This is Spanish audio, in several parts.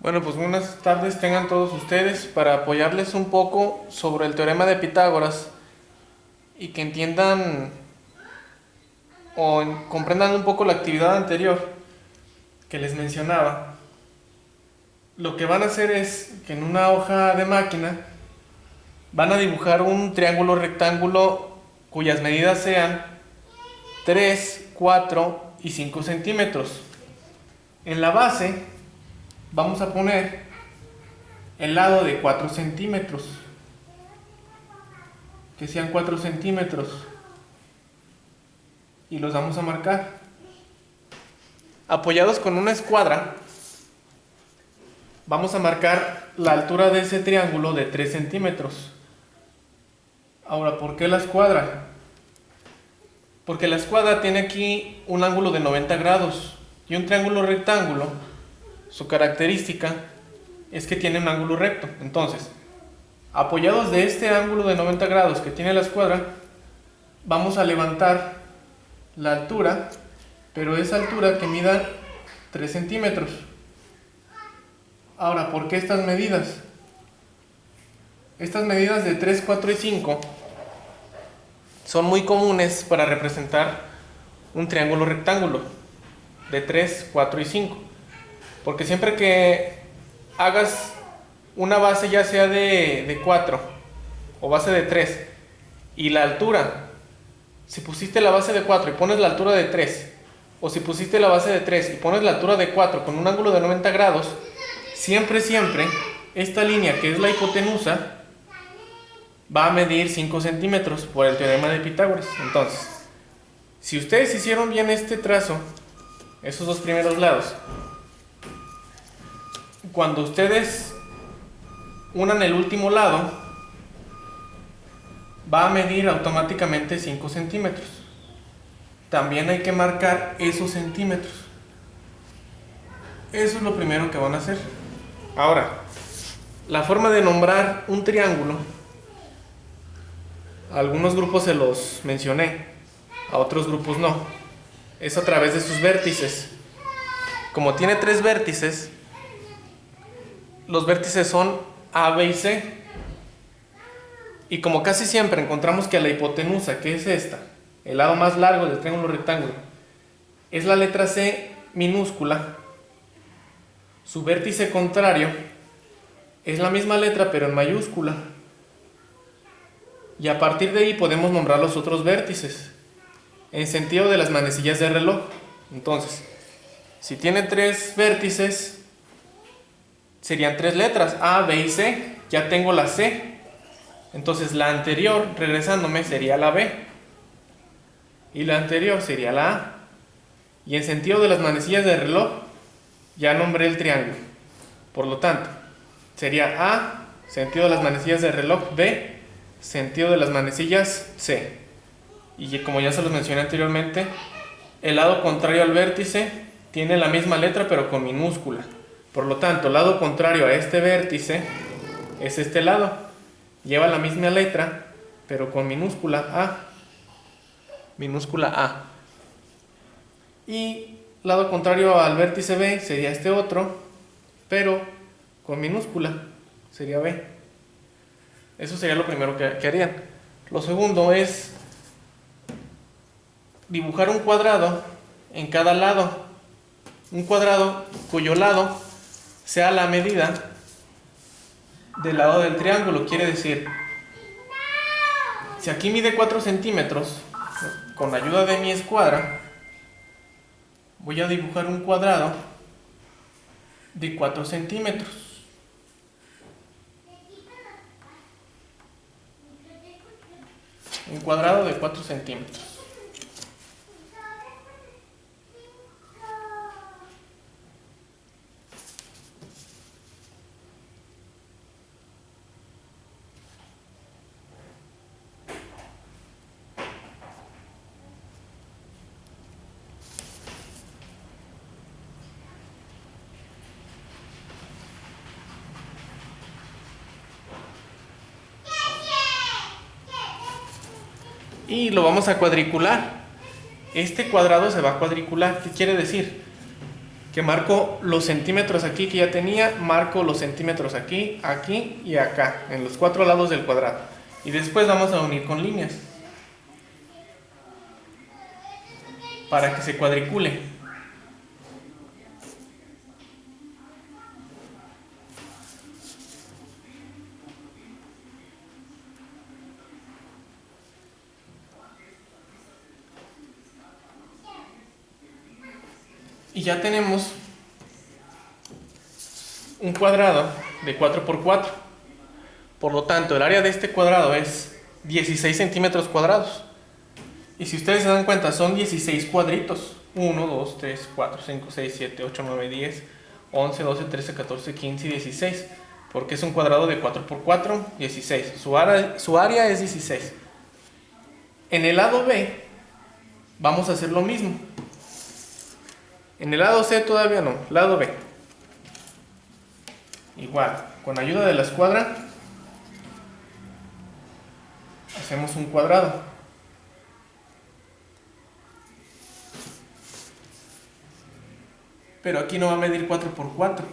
Bueno, pues buenas tardes tengan todos ustedes para apoyarles un poco sobre el teorema de Pitágoras y que entiendan o comprendan un poco la actividad anterior que les mencionaba. Lo que van a hacer es que en una hoja de máquina van a dibujar un triángulo rectángulo cuyas medidas sean 3, 4 y 5 centímetros. En la base vamos a poner el lado de 4 centímetros, que sean 4 centímetros, y los vamos a marcar. Apoyados con una escuadra, vamos a marcar la altura de ese triángulo de 3 centímetros. Ahora, ¿por qué la escuadra? Porque la escuadra tiene aquí un ángulo de 90 grados y un triángulo rectángulo, su característica es que tiene un ángulo recto. Entonces, apoyados de este ángulo de 90 grados que tiene la escuadra, vamos a levantar la altura, pero esa altura que mida 3 centímetros. Ahora, ¿por qué estas medidas? Estas medidas de 3, 4 y 5 son muy comunes para representar un triángulo rectángulo de 3, 4 y 5. Porque siempre que hagas una base ya sea de 4 o base de 3 y la altura, si pusiste la base de 4 y pones la altura de 3, o si pusiste la base de 3 y pones la altura de 4 con un ángulo de 90 grados, siempre esta línea que es la hipotenusa va a medir 5 centímetros por el teorema de Pitágoras. Entonces, si ustedes hicieron bien este trazo, esos dos primeros lados, cuando ustedes unan el último lado, va a medir automáticamente 5 centímetros. También hay que marcar esos centímetros. Eso es lo primero que van a hacer. Ahora, la forma de nombrar un triángulo, a algunos grupos se los mencioné, a otros grupos no. Es a través de sus vértices. Como tiene 3 vértices, los vértices son A, B y C. Y como casi siempre encontramos que la hipotenusa, que es esta, el lado más largo del triángulo rectángulo, es la letra C minúscula, su vértice contrario es la misma letra pero en mayúscula. Y a partir de ahí podemos nombrar los otros vértices en sentido de las manecillas de reloj. Entonces, si tiene 3 vértices, serían 3 letras, A, B y C. Ya tengo la C. Entonces la anterior, regresándome, sería la B. Y la anterior sería la A. Y en sentido de las manecillas de reloj, ya nombré el triángulo. Por lo tanto, sería A, sentido de las manecillas de reloj, B, sentido de las manecillas, C. Y como ya se los mencioné anteriormente, el lado contrario al vértice tiene la misma letra pero con minúscula. Por lo tanto, el lado contrario a este vértice es este lado. Lleva la misma letra pero con minúscula A. Minúscula A. Y lado contrario al vértice B sería este otro, pero con minúscula. Sería B. Eso sería lo primero que harían. Lo segundo es dibujar un cuadrado en cada lado. Un cuadrado cuyo lado sea la medida del lado del triángulo. Quiere decir, si aquí mide 4 centímetros, con ayuda de mi escuadra, voy a dibujar un cuadrado de 4 centímetros. Un cuadrado de 4 centímetros. Y lo vamos a cuadricular. Este cuadrado se va a cuadricular. ¿Qué quiere decir? que marco los centímetros aquí que ya tenía, marco los centímetros aquí, aquí y acá, en los 4 lados del cuadrado. Y después vamos a unir con líneas para que se cuadricule. Y ya tenemos un cuadrado de 4 por 4. Por lo tanto, el área de este cuadrado es 16 centímetros cuadrados. Y si ustedes se dan cuenta, son 16 cuadritos. 1, 2, 3, 4, 5, 6, 7, 8, 9, 10, 11, 12, 13, 14, 15 y 16. Porque es un cuadrado de 4 por 4, 16. Su área es 16. En el lado B vamos a hacer lo mismo. En el lado C todavía no, lado B. Igual, con ayuda de la escuadra, hacemos un cuadrado. Pero aquí no va a medir 4 por 4.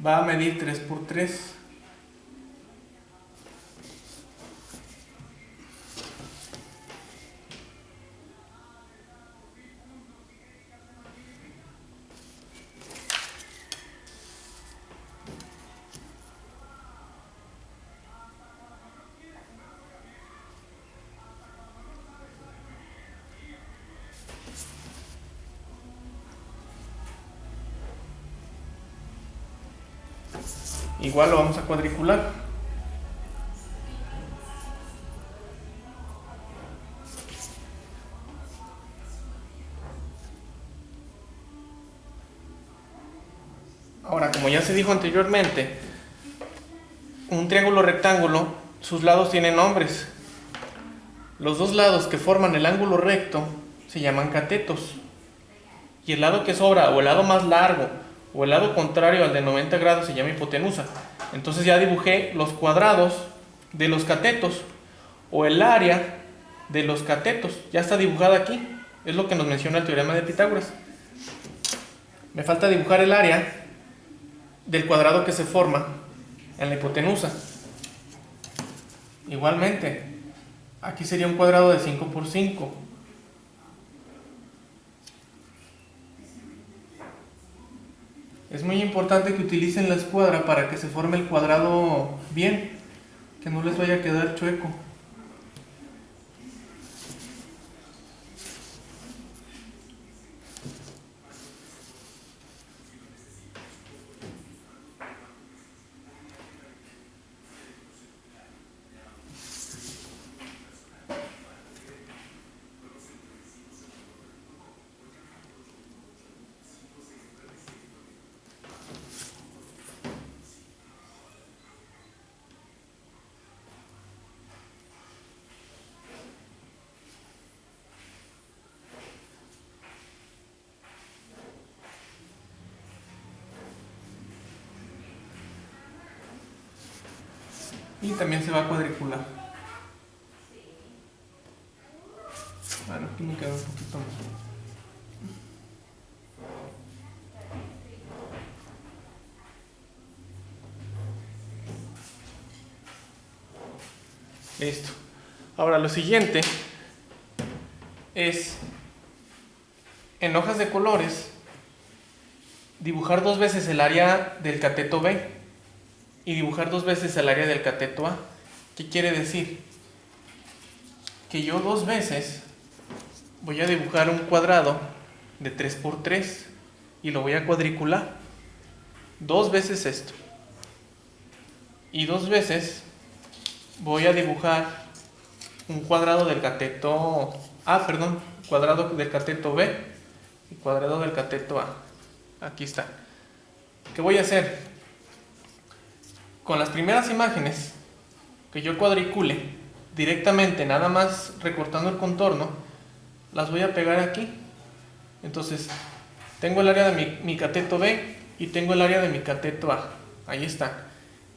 Va a medir 3 por 3. Igual lo vamos a cuadricular. Ahora, como ya se dijo anteriormente, un triángulo rectángulo, sus lados tienen nombres. Los dos lados que forman el ángulo recto se llaman catetos. Y el lado que sobra, o el lado más largo, o el lado contrario al de 90 grados se llama hipotenusa. Entonces ya dibujé los cuadrados de los catetos, o el área de los catetos. Ya está dibujada aquí. Es lo que nos menciona el teorema de Pitágoras. Me falta dibujar el área del cuadrado que se forma en la hipotenusa. Igualmente, aquí sería un cuadrado de 5 por 5. Es muy importante que utilicen la escuadra para que se forme el cuadrado bien, que no les vaya a quedar chueco. Y también se va a cuadricular. Bueno, aquí me queda un poquito más. Listo. Ahora lo siguiente es, en hojas de colores, dibujar 2 veces el área del cateto B y dibujar 2 veces el área del cateto A. ¿Qué quiere decir? Que yo 2 veces voy a dibujar un cuadrado de 3 por 3 y lo voy a cuadricular. 2 veces esto. Y 2 veces voy a dibujar un cuadrado del cateto A, cuadrado del cateto B y cuadrado del cateto A. Aquí está. ¿Qué voy a hacer? Con las primeras imágenes que yo cuadricule directamente, nada más recortando el contorno, las voy a pegar aquí. Entonces, tengo el área de mi cateto B y tengo el área de mi cateto A. Ahí está.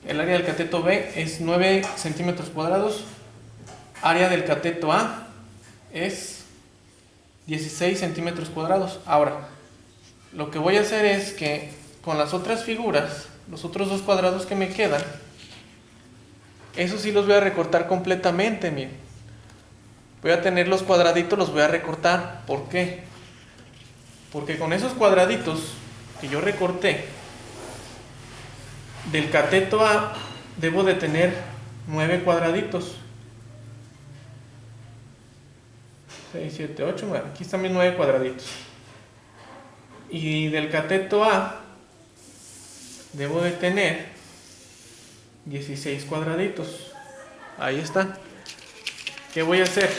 El área del cateto B es 9 centímetros cuadrados. Área del cateto A es 16 centímetros cuadrados. Ahora, lo que voy a hacer es que con las otras figuras, los otros dos cuadrados que me quedan, esos sí los voy a recortar completamente, miren. Voy a tener los cuadraditos, los voy a recortar. ¿Por qué? Porque con esos cuadraditos que yo recorté, del cateto A debo de tener 9 cuadraditos. 6, 7, 8, 9. Aquí están mis 9 cuadraditos. Y del cateto A debo de tener 16 cuadraditos. Ahí está. ¿Qué voy a hacer?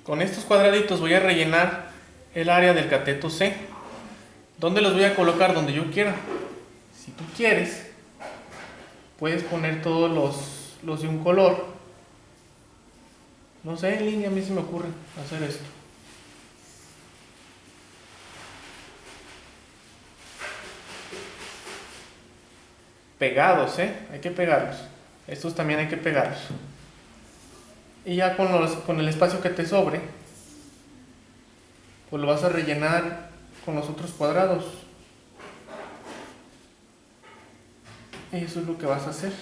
Con estos cuadraditos voy a rellenar el área del cateto C. ¿Dónde los voy a colocar? Donde yo quiera. Si tú quieres, puedes poner todos los de un color. No sé, en línea a mí se me ocurre hacer esto. Pegados, hay que pegarlos. Estos también hay que pegarlos. Y ya con el espacio que te sobre, pues lo vas a rellenar con los otros cuadrados. Eso es lo que vas a hacer.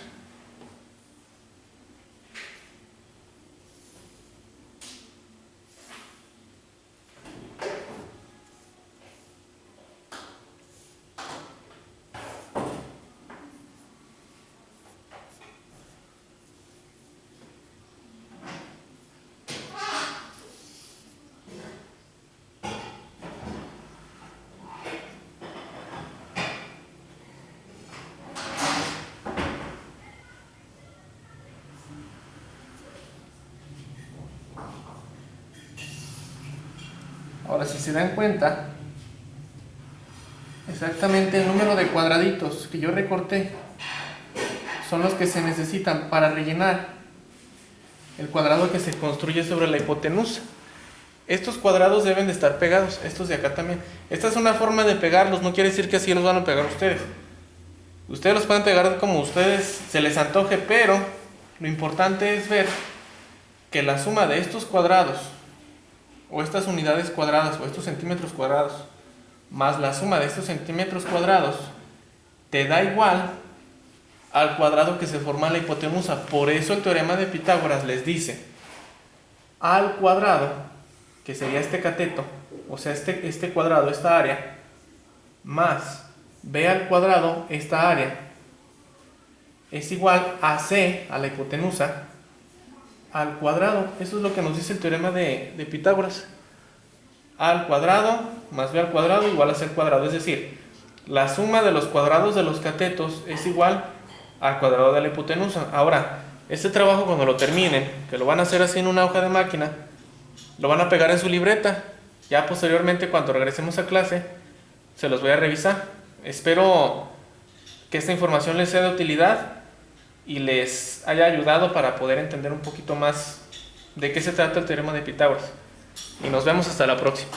Ahora, si se dan cuenta, exactamente el número de cuadraditos que yo recorté son los que se necesitan para rellenar el cuadrado que se construye sobre la hipotenusa. Estos cuadrados deben de estar pegados, estos de acá también. Esta es una forma de pegarlos, no quiere decir que así los van a pegar ustedes. Ustedes los pueden pegar como ustedes se les antoje, pero lo importante es ver que la suma de estos cuadrados, o estas unidades cuadradas, o estos centímetros cuadrados, más la suma de estos centímetros cuadrados, te da igual al cuadrado que se forma en la hipotenusa. Por eso el teorema de Pitágoras les dice: A al cuadrado, que sería este cateto, o sea este cuadrado, esta área, más B al cuadrado, esta área, es igual a C, a la hipotenusa, al cuadrado. Eso es lo que nos dice el teorema de Pitágoras. A al cuadrado más B al cuadrado igual a C al cuadrado. Es decir, la suma de los cuadrados de los catetos es igual al cuadrado de la hipotenusa. Ahora, este trabajo cuando lo terminen, que lo van a hacer así en una hoja de máquina, lo van a pegar en su libreta. Ya posteriormente, cuando regresemos a clase, se los voy a revisar. Espero que esta información les sea de utilidad y les haya ayudado para poder entender un poquito más de qué se trata el teorema de Pitágoras. Y nos vemos hasta la próxima.